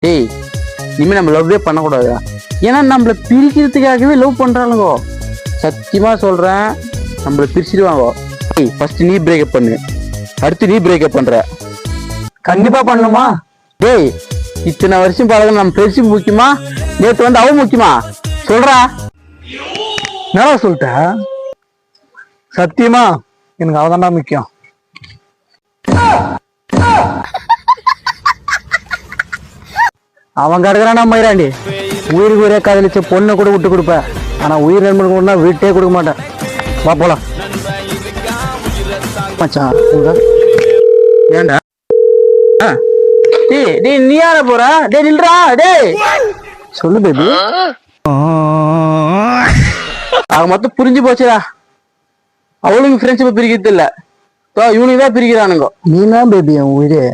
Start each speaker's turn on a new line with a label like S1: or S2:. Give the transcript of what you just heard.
S1: டேய் இனிமே நம்ம லவ்வே பண்ணக்கூடாதா? ஏன்னா நம்மள பிரிக்கிறதுக்காகவே லவ் பண்றாளுங்கோ. சத்தியமா சொல்றேன், நம்மள பிரிச்சிடுவாங்க. டேய் ஃபர்ஸ்ட் நீ பிரேக்கப் பண்ணு, அடுத்து நீ பிரேக்கப் பண்ற.
S2: கண்டிப்பா பண்ணுமா?
S1: டேய் இத்தனை வருஷம் பழக நம்ம ஃப்ரெண்ட்ஷிப் முக்கியமா, நேற்று வந்து அவ முக்கியமா? சொல்றா.
S2: என்னடா சொல்லிட்ட? சத்தியமா எனக்கு அவதான்டா முக்கியம். அவன் கிடக்குறானா மயிராண்டி, உயிருக்கு உயிரே காதலிச்ச பொண்ணை கூட விட்டு கொடுப்பேன். ஆனா உயிர் நண்பன் கூட வீட்டே கொடுக்க மாட்டேன். வா போலாம் மச்சான்.
S1: ஏன்டா? டேய் டேய் நீ யார போற? டேய் நில்றா. டேய்
S2: சொல்லு பேபி.
S1: அவ மொத்தம் புரிஞ்சு போச்சுடா. அவளுக்கு ஃப்ரெண்ட்ஷிப் பிரிக்கிறது இல்ல, இவனுக்கு தான் பிரிக்கிறானுங்க.
S2: நீ தான் பேபி என் உயிரே.